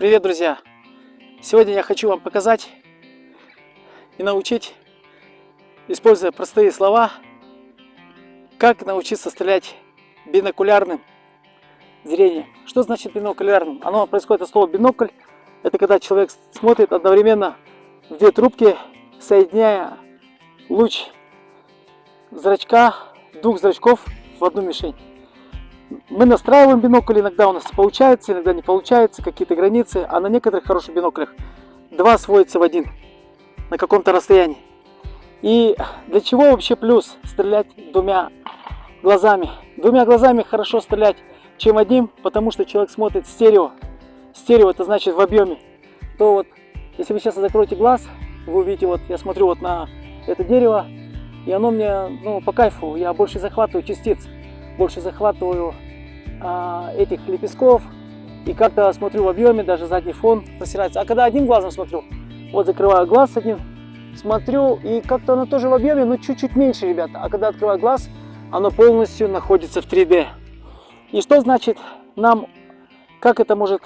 Привет, друзья! Сегодня я хочу вам показать и научить, используя простые слова, как научиться стрелять бинокулярным зрением. Что значит бинокулярным? Оно происходит от слова бинокль. Это когда человек смотрит одновременно в две трубки, соединяя луч зрачка, двух зрачков в одну мишень. Мы настраиваем бинокль, иногда у нас получается, иногда не получается, какие-то границы, а на некоторых хороших биноклях два сводятся в один на каком-то расстоянии. И для чего вообще плюс стрелять двумя глазами? Двумя глазами хорошо стрелять, чем одним, потому что человек смотрит стерео. Стерео это значит в объеме. То вот, если вы сейчас закроете глаз, вы увидите, вот я смотрю вот на это дерево, и оно мне по кайфу, я больше захватываю частиц. Больше захватываю этих лепестков и как-то смотрю в объеме, даже задний фон простирается. А когда одним глазом смотрю, вот закрываю глаз один, смотрю, и как-то оно тоже в объеме, но чуть-чуть меньше, ребята. А когда открываю глаз, оно полностью находится в 3D. И что значит нам, как это может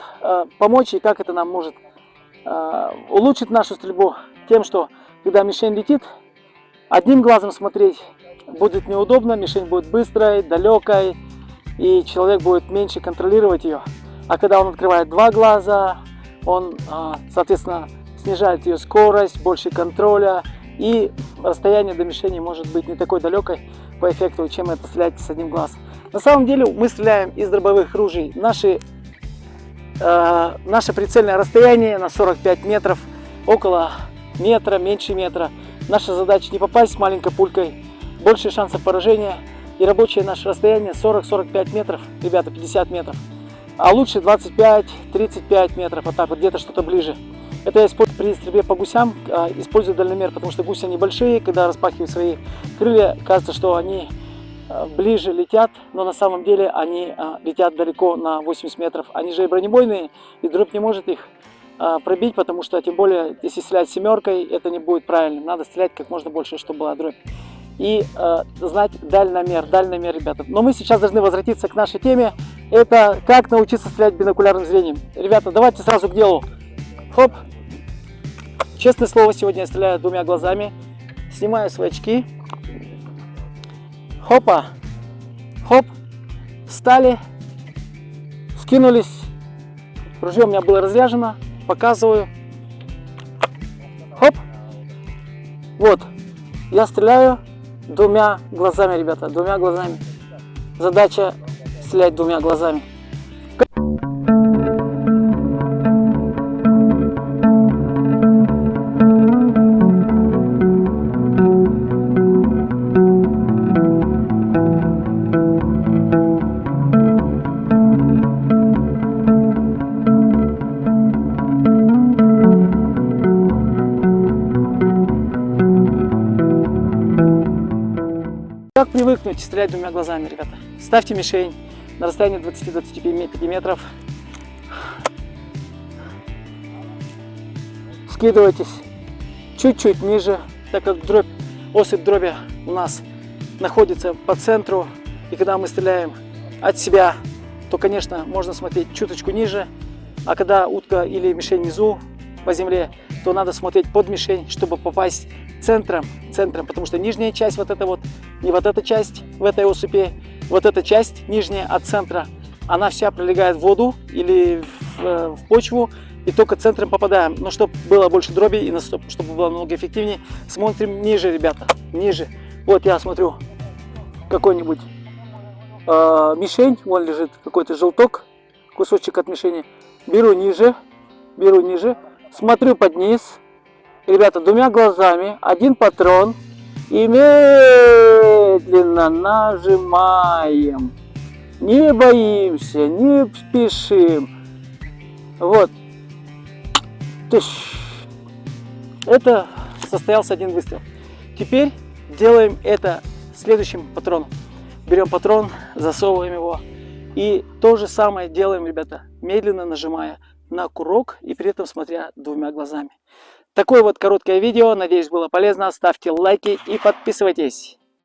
помочь и как это нам может улучшить нашу стрельбу? Тем, что когда мишень летит, одним глазом смотреть будет неудобно, мишень будет быстрой, далекой, и человек будет меньше контролировать ее. А когда он открывает два глаза, он, соответственно, снижает ее скорость, больше контроля, и расстояние до мишени может быть не такой далекой по эффекту, чем это стрелять с одним глазом. На самом деле мы стреляем из дробовых ружей. Наше прицельное расстояние на 45 метров, около метра, меньше метра. Наша задача не попасть с маленькой пулькой, больше шансов поражения, и рабочее наше расстояние 40-45 метров, ребята, 50 метров, а лучше 25-35 метров, вот так вот, где-то что-то ближе. Это я использую при стрельбе по гусям, использую дальномер, потому что гуси небольшие, когда распахивают свои крылья, кажется, что они ближе летят, но на самом деле они летят далеко на 80 метров. Они же и бронебойные, и дробь не может их пробить, потому что, тем более, если стрелять семеркой, это не будет правильным. Надо стрелять как можно больше, чтобы была дробь. И знать дальномер, ребята. Но мы сейчас должны возвратиться к нашей теме. Это как научиться стрелять бинокулярным зрением. Ребята, давайте сразу к делу. Хоп. Честное слово, сегодня я стреляю двумя глазами. Снимаю свои очки. Хопа. Хоп. Встали. Скинулись. Ружье у меня было разряжено. Показываю. Хоп. Вот. Я стреляю двумя глазами, ребята. Двумя глазами. Задача стрелять двумя глазами. Как привыкнуть стрелять двумя глазами, ребята? Ставьте мишень на расстоянии 20-25 метров. Скидывайтесь чуть-чуть ниже, так как осыпь дроби у нас находится по центру. И когда мы стреляем от себя, то, конечно, можно смотреть чуточку ниже. А когда утка или мишень внизу по земле, то надо смотреть под мишень, чтобы попасть центром, потому что нижняя часть, вот эта вот, не вот эта часть в этой осыпи, вот эта часть нижняя от центра, она вся прилегает в воду или в почву, и только центром попадаем. Но чтобы было больше дроби и чтобы было намного эффективнее, смотрим ниже, ребята, ниже. Вот я смотрю какой-нибудь мишень, вон лежит какой-то желток, кусочек от мишени, беру ниже, смотрю под низ. Ребята, двумя глазами, один патрон, и медленно нажимаем. Не боимся, не спешим. Вот. Это состоялся один выстрел. Теперь делаем это следующим патроном. Берем патрон, засовываем его. И то же самое делаем, ребята, медленно нажимая на курок и при этом смотря двумя глазами. Такое вот короткое видео, надеюсь, было полезно. Ставьте лайки и подписывайтесь.